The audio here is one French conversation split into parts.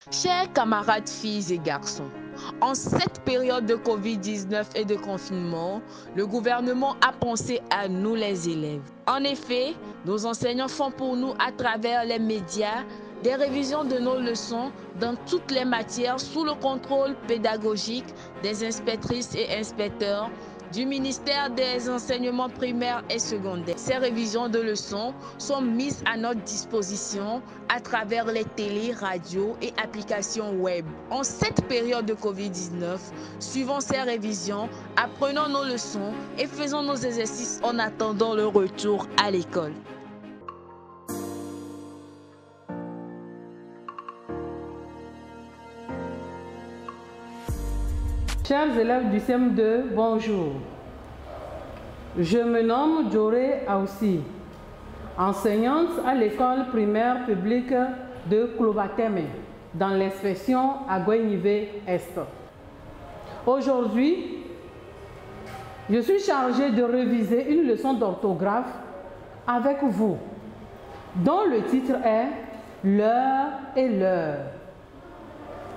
Chers camarades filles et garçons, en cette période de Covid-19 et de confinement, le gouvernement a pensé à nous les élèves. En effet, nos enseignants font pour nous à travers les médias des révisions de nos leçons dans toutes les matières sous le contrôle pédagogique des inspectrices et inspecteurs du ministère des enseignements primaires et secondaires. Ces révisions de leçons sont mises à notre disposition à travers les télés, radios et applications web. En cette période de Covid-19, suivons ces révisions, apprenons nos leçons et faisons nos exercices en attendant le retour à l'école. Chers élèves du CM2, bonjour. Je me nomme Djoré Aoussi, enseignante à l'école primaire publique de Klobateme, dans l'inspection à Guénivé-Est. Aujourd'hui, je suis chargée de réviser une leçon d'orthographe avec vous, dont le titre est « L'heure et l'heure ».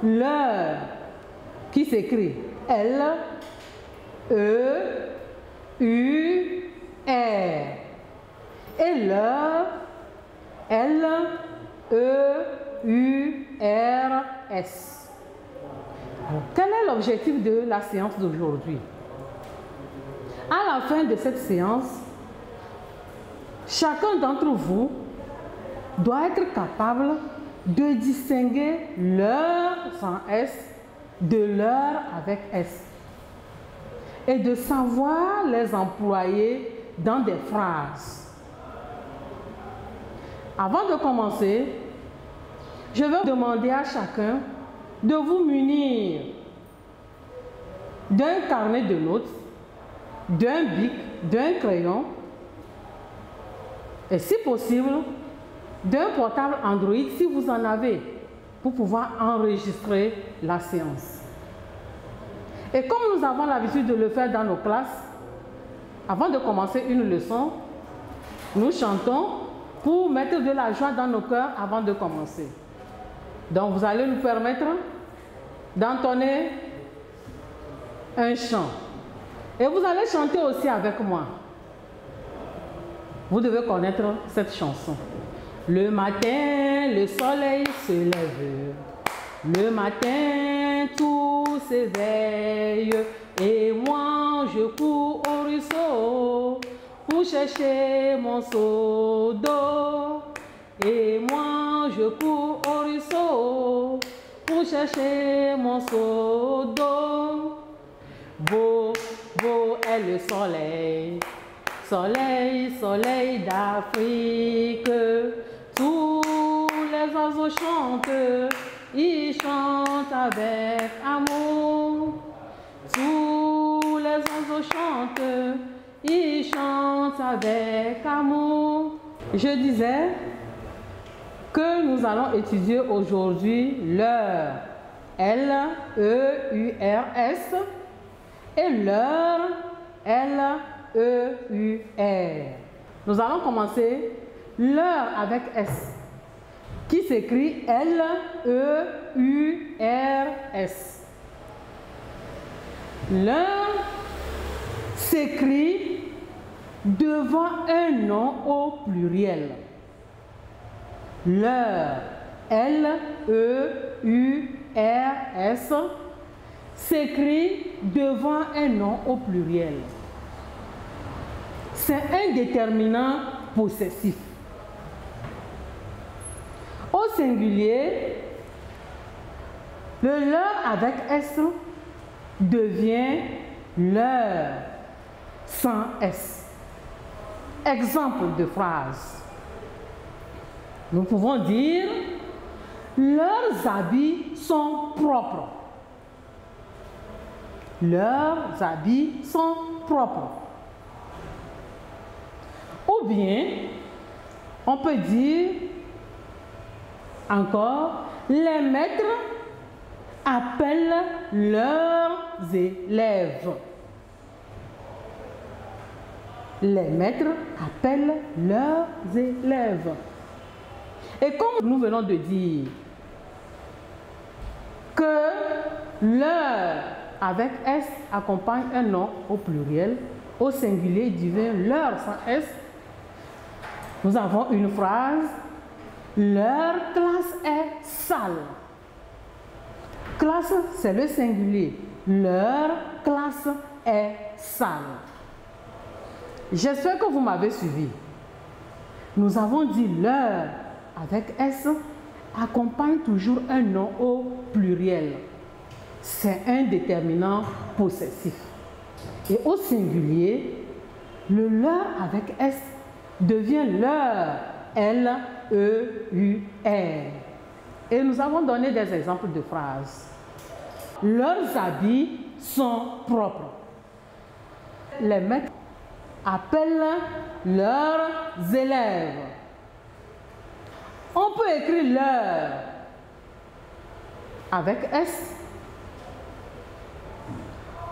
L'heure qui s'écrit L, E, U, R. Et l'heure, L, E, U, R, S. Quel est l'objectif de la séance d'aujourd'hui? À la fin de cette séance, chacun d'entre vous doit être capable de distinguer l'heure sans S de l'heure avec S et de savoir les employer dans des phrases. Avant de commencer, je vais demander à chacun de vous munir d'un carnet de notes, d'un bic, d'un crayon et si possible d'un portable Android si vous en avez, pour pouvoir enregistrer la séance. Et comme nous avons l'habitude de le faire dans nos classes, avant de commencer une leçon, nous chantons pour mettre de la joie dans nos cœurs avant de commencer. Donc vous allez nous permettre d'entonner un chant. Et vous allez chanter aussi avec moi. Vous devez connaître cette chanson. Le matin, le soleil se lève. Le matin, tout s'éveille. Et moi, je cours au ruisseau pour chercher mon seau d'eau. Et moi, je cours au ruisseau pour chercher mon seau d'eau. Beau, beau est le soleil. Soleil, soleil d'Afrique, tous les oiseaux chantent, ils chantent avec amour. Tous les oiseaux chantent, ils chantent avec amour. Je disais que nous allons étudier aujourd'hui l'heure, L-E-U-R-S, et l'heure, L-E-U-R. Nous allons commencer l'heure avec S, qui s'écrit L-E-U-R-S. L'heure s'écrit devant un nom au pluriel. L'heure, L-E-U-R-S, s'écrit devant un nom au pluriel. C'est un déterminant possessif. Au singulier, le leur avec S devient leur sans S. Exemple de phrase. Nous pouvons dire leurs habits sont propres. Leurs habits sont propres. Ou bien, on peut dire encore, les maîtres appellent leurs élèves. Les maîtres appellent leurs élèves. Et comme nous venons de dire, que leur avec S accompagne un nom au pluriel, au singulier devient leur sans S. Nous avons une phrase, leur classe est sale. Classe, c'est le singulier. Leur classe est sale. J'espère que vous m'avez suivi. Nous avons dit leur avec S accompagne toujours un nom au pluriel. C'est un déterminant possessif. Et au singulier, le leur avec S devient leur, L-E-U-R. Et nous avons donné des exemples de phrases. Leurs habits sont propres. Les maîtres appellent leurs élèves. On peut écrire leur avec S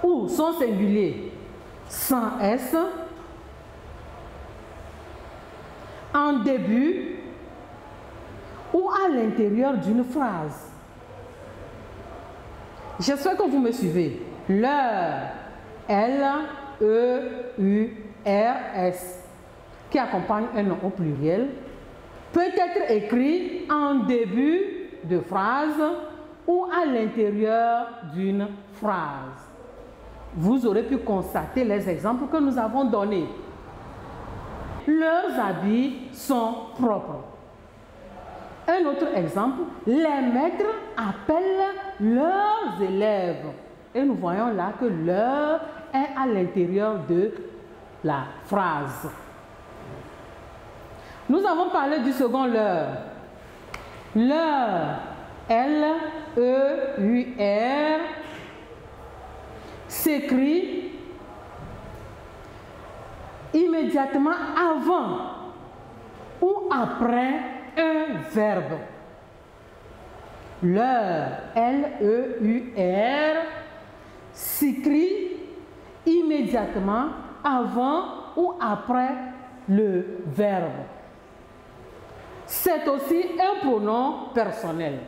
ou son singulier sans S en début ou à l'intérieur d'une phrase. J'espère que vous me suivez. Leur, L-E-U-R-S, qui accompagne un nom au pluriel, peut être écrit en début de phrase ou à l'intérieur d'une phrase. Vous aurez pu constater les exemples que nous avons donnés. Leurs habits sont propres. Un autre exemple, les maîtres appellent leurs élèves. Et nous voyons là que leur est à l'intérieur de la phrase. Nous avons parlé du second leur. Leur, L-E-U-R, s'écrit immédiatement avant ou après un verbe. Leur, L-E-U-R, s'écrit immédiatement avant ou après le verbe. C'est aussi un pronom personnel.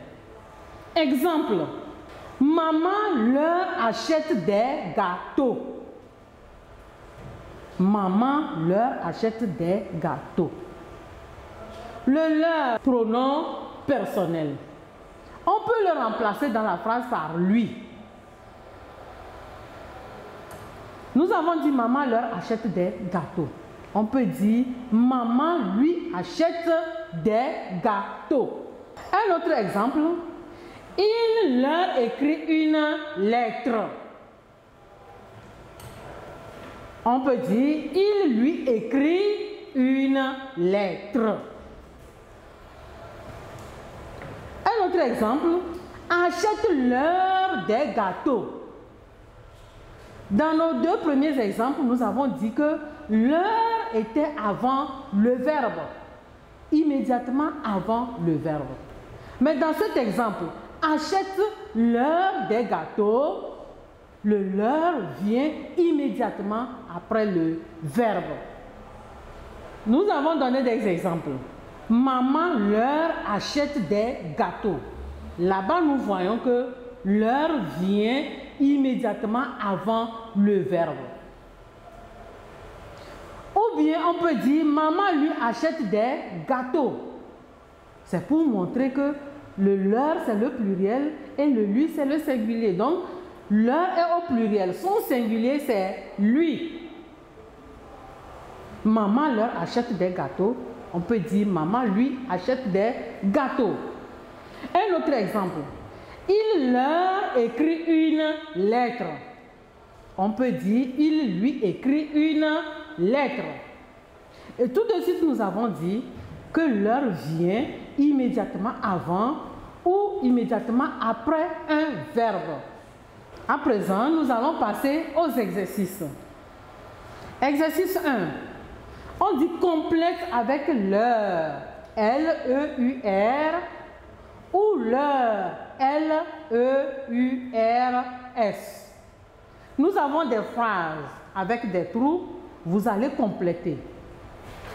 Exemple, maman leur achète des gâteaux. Maman leur achète des gâteaux. Le leur, pronom personnel. On peut le remplacer dans la phrase par lui. Nous avons dit maman leur achète des gâteaux. On peut dire maman lui achète des gâteaux. Un autre exemple, il leur écrit une lettre. On peut dire il lui écrit une lettre. Un autre exemple, achète-leur des gâteaux. Dans nos deux premiers exemples, nous avons dit que leur était avant le verbe, immédiatement avant le verbe. Mais dans cet exemple, achète-leur des gâteaux, le leur vient immédiatement après le verbe. Nous avons donné des exemples. Maman leur achète des gâteaux. Là-bas, nous voyons que leur vient immédiatement avant le verbe. Ou bien on peut dire maman lui achète des gâteaux. C'est pour montrer que le leur c'est le pluriel et le lui c'est le singulier. Donc leur est au pluriel. Son singulier c'est lui. Maman leur achète des gâteaux. On peut dire maman lui achète des gâteaux. Un autre exemple. Il leur écrit une lettre. On peut dire il lui écrit une lettre. Et tout de suite nous avons dit que leur vient immédiatement avant ou immédiatement après un verbe. À présent, nous allons passer aux exercices. Exercice 1. On dit complète avec leur, L-E-U-R, ou leur, L-E-U-R-S. Nous avons des phrases avec des trous, vous allez compléter.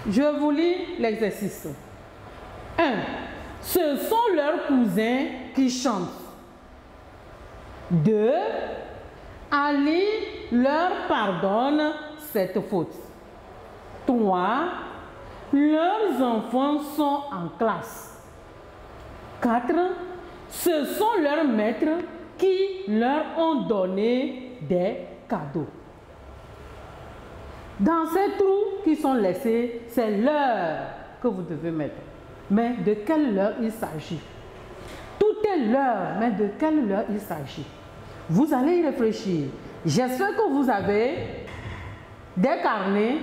Je vous lis l'exercice. 1. Ce sont leurs cousins qui chantent. 2. Ali leur pardonne cette faute. 3. Leurs enfants sont en classe. 4. Ce sont leurs maîtres qui leur ont donné des cadeaux. Dans ces trous qui sont laissés, c'est l'heure que vous devez mettre. Mais de quelle heure il s'agit? Tout est l'heure, mais de quelle heure il s'agit? Vous allez y réfléchir. J'espère que vous avez des carnets.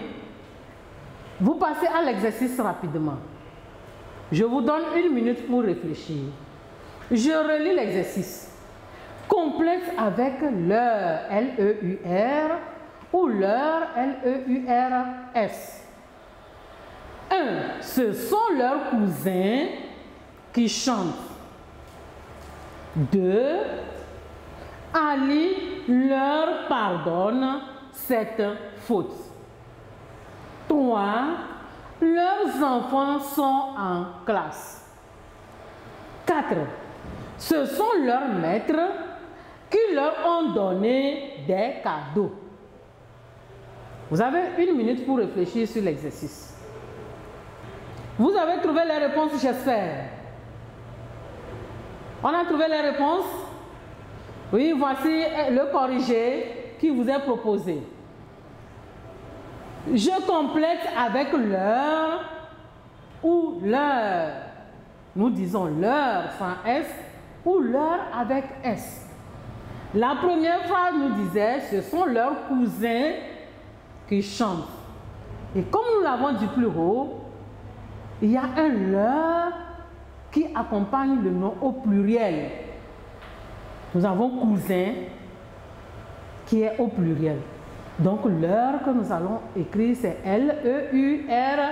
Vous passez à l'exercice rapidement. Je vous donne 1 minute pour réfléchir. Je relis l'exercice. Complète avec l'heure, L-E-U-R, ou l'heure, L-E-U-R-S. 1. Ce sont leurs cousins qui chantent. 2. Ali leur pardonne cette faute. 3. Leurs enfants sont en classe. 4. Ce sont leurs maîtres qui leur ont donné des cadeaux. Vous avez 1 minute pour réfléchir sur l'exercice. Vous avez trouvé les réponses, j'espère. On a trouvé les réponses? Oui, voici le corrigé qui vous est proposé. Je complète avec l'heure ou l'heure. Nous disons l'heure sans S ou l'heure avec S. La première phrase nous disait, ce sont leurs cousins qui chantent. Et comme nous l'avons dit plus haut, il y a un leur qui accompagne le nom au pluriel. Nous avons cousin qui est au pluriel. Donc l'heure que nous allons écrire, c'est L-E-U-R-S.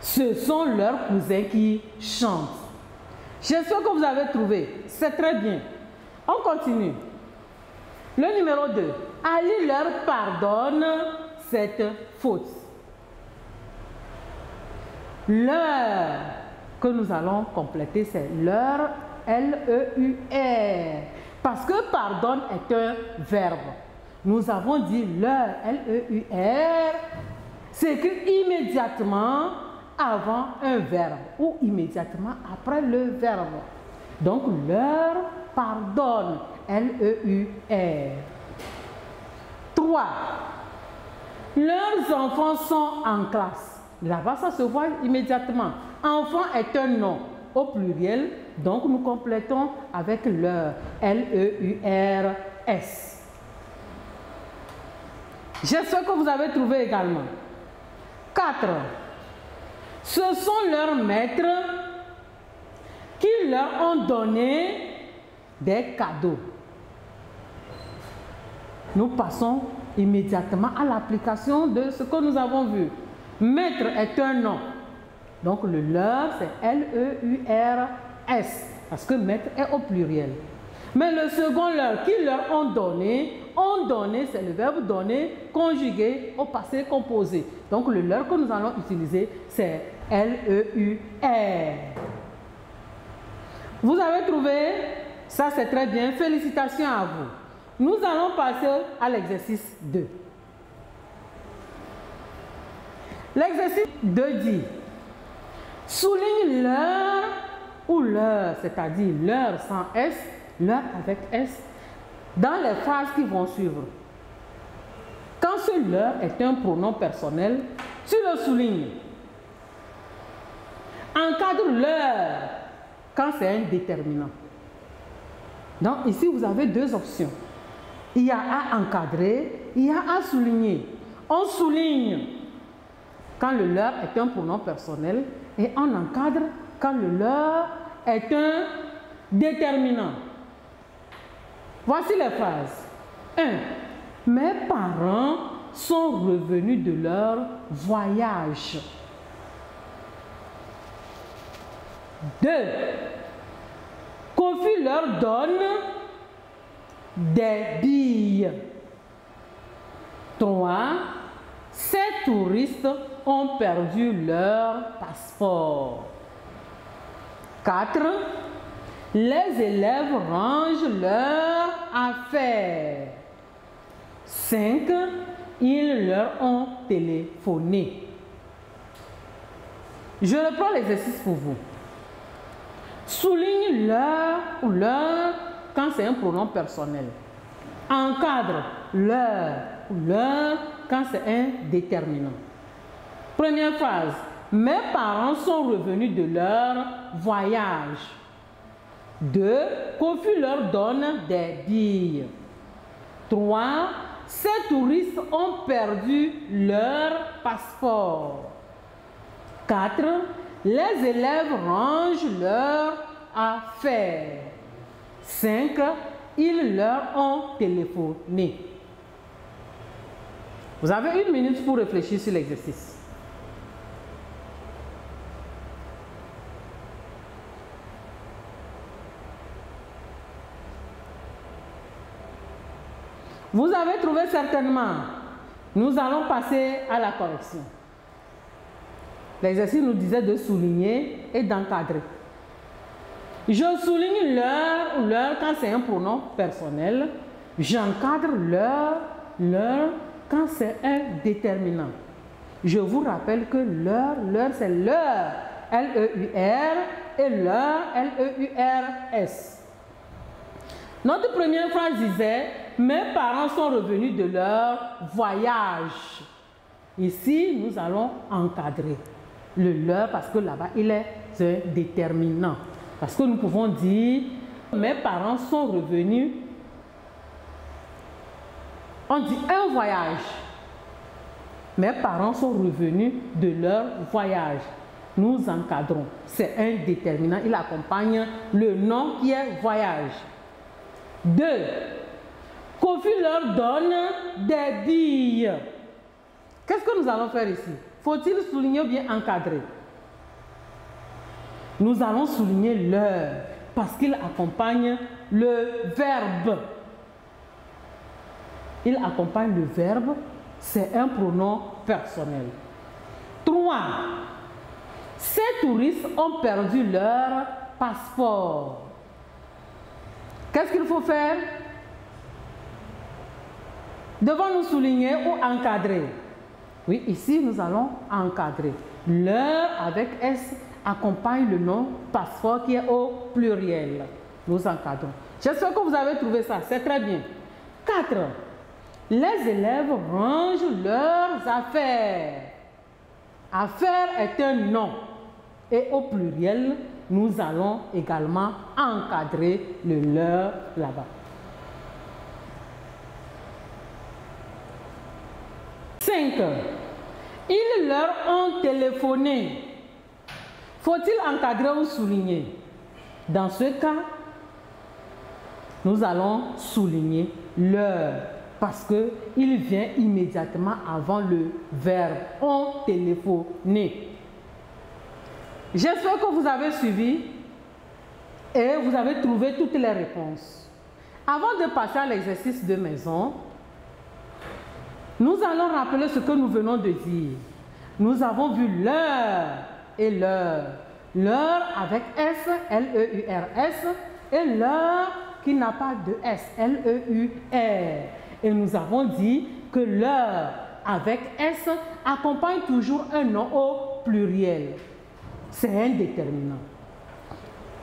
Ce sont leurs cousins qui chantent. J'espère que vous avez trouvé. C'est très bien. On continue. Le numéro 2. Ali leur pardonne cette faute. L'heure que nous allons compléter, c'est l'heure, L-E-U-R. Parce que pardonne est un verbe. Nous avons dit l'heure, L-E-U-R, s'écrit immédiatement avant un verbe ou immédiatement après le verbe. Donc l'heure pardonne, L-E-U-R. 3. Leurs enfants sont en classe. Là-bas, ça se voit immédiatement. Enfant est un nom au pluriel, donc nous complétons avec leur, L-E-U-R-S. J'espère que vous avez trouvé également. 4. Ce sont leurs maîtres qui leur ont donné des cadeaux. Nous passons immédiatement à l'application de ce que nous avons vu. Maître est un nom. Donc le leur, c'est L-E-U-R-S. Parce que maître est au pluriel. Mais le second leur, qui leur ont donné, c'est le verbe donner conjugué au passé composé. Donc le leur que nous allons utiliser, c'est L-E-U-R. Vous avez trouvé? Ça c'est très bien. Félicitations à vous. Nous allons passer à l'exercice 2. L'exercice 2 dit, souligne l'heure ou l'heure, c'est-à-dire l'heure sans S, l'heure avec S, dans les phrases qui vont suivre. Quand ce l'heure est un pronom personnel, tu le soulignes. Encadre l'heure quand c'est un déterminant. Donc ici, vous avez 2 options. Il y a à encadrer, il y a à souligner. On souligne quand le leur est un pronom personnel et on encadre quand le leur est un déterminant. Voici les phrases. 1. Mes parents sont revenus de leur voyage. 2. Kofi leur donne des billes. 3. Ces touristes ont perdu leur passeport. 4. les élèves rangent leurs affaires. 5. Ils leur ont téléphoné. Je reprends l'exercice pour vous. Souligne leur ou leur quand c'est un pronom personnel. Encadre leur ou leur quand c'est un déterminant. Première phrase. Mes parents sont revenus de leur voyage. 2. Kofi leur donne des billes. 3. Ces touristes ont perdu leur passeport. 4. Les élèves rangent leurs affaires. 5. Ils leur ont téléphoné. Vous avez 1 minute pour réfléchir sur l'exercice. Vous avez trouvé certainement. Nous allons passer à la correction. L'exercice nous disait de souligner et d'encadrer. Je souligne leur ou leur quand c'est un pronom personnel. J'encadre leur quand c'est un déterminant. Je vous rappelle que leur c'est leur, L-E-U-R, et leur, L-E-U-R-S. Notre première phrase disait « Mes parents sont revenus de leur voyage ». Ici, nous allons encadrer le « leur » parce que là-bas, il est un déterminant. Parce que nous pouvons dire « Mes parents sont revenus ». On dit un voyage. Mes parents sont revenus de leur voyage. Nous encadrons. C'est un déterminant. Il accompagne le nom qui est voyage. 2. Kofi leur donne des billes. Qu'est-ce que nous allons faire ici? Faut-il souligner ou bien encadrer? Nous allons souligner leur parce qu'il accompagne le verbe. Il accompagne le verbe, c'est un pronom personnel. 3. Ces touristes ont perdu leur passeport. Qu'est-ce qu'il faut faire? Devons-nous souligner ou encadrer? Oui, ici nous allons encadrer. Leur avec S accompagne le nom passeport qui est au pluriel. Nous encadrons. J'espère que vous avez trouvé ça, c'est très bien. 4. Les élèves rangent leurs affaires. Affaire est un nom. Et au pluriel, nous allons également encadrer le leur là-bas. 5. Ils leur ont téléphoné. Faut-il encadrer ou souligner? Dans ce cas, nous allons souligner leur parce qu'il vient immédiatement avant le verbe ont téléphoné. J'espère que vous avez suivi et vous avez trouvé toutes les réponses. Avant de passer à l'exercice de maison, nous allons rappeler ce que nous venons de dire. Nous avons vu leur et leur. Leur avec S, L-E-U-R-S, et leur qui n'a pas de S, L-E-U-R. Et nous avons dit que leur avec S accompagne toujours un nom au pluriel. C'est un déterminant.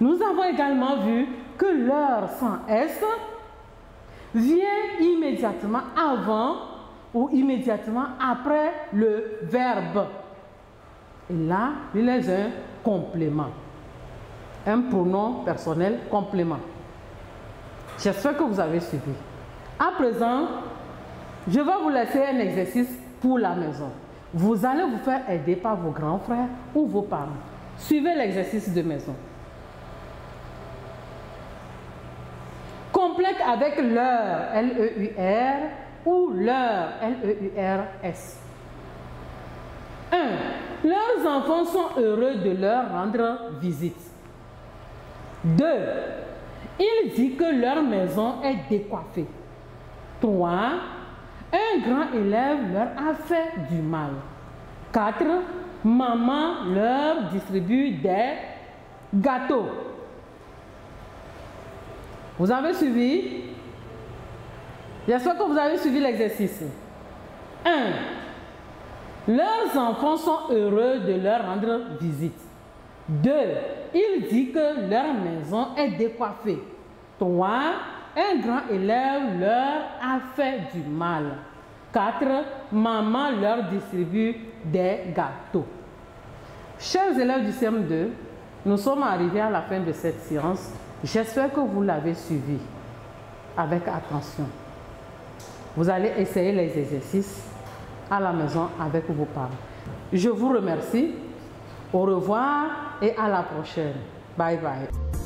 Nous avons également vu que leur sans S vient immédiatement avant ou immédiatement après le verbe. Et là, il est un complément. Un pronom personnel complément. J'espère que vous avez suivi. À présent, je vais vous laisser un exercice pour la maison. Vous allez vous faire aider par vos grands frères ou vos parents. Suivez l'exercice de maison. Complète avec leur, L-E-U-R, ou leur, L-E-U-R-S. 1. Leurs enfants sont heureux de leur rendre visite. 2. Il dit que leur maison est décoiffée. 3. Un grand élève leur a fait du mal. 4. Maman leur distribue des gâteaux. Vous avez suivi? J'espère que vous avez suivi l'exercice. 1. Leurs enfants sont heureux de leur rendre visite. 2. Il dit que leur maison est décoiffée. 3. Un grand élève leur a fait du mal. 4. Maman leur distribue des gâteaux. Chers élèves du CM2, nous sommes arrivés à la fin de cette séance. J'espère que vous l'avez suivi avec attention. Vous allez essayer les exercices à la maison avec vos parents. Je vous remercie. Au revoir et à la prochaine. Bye bye.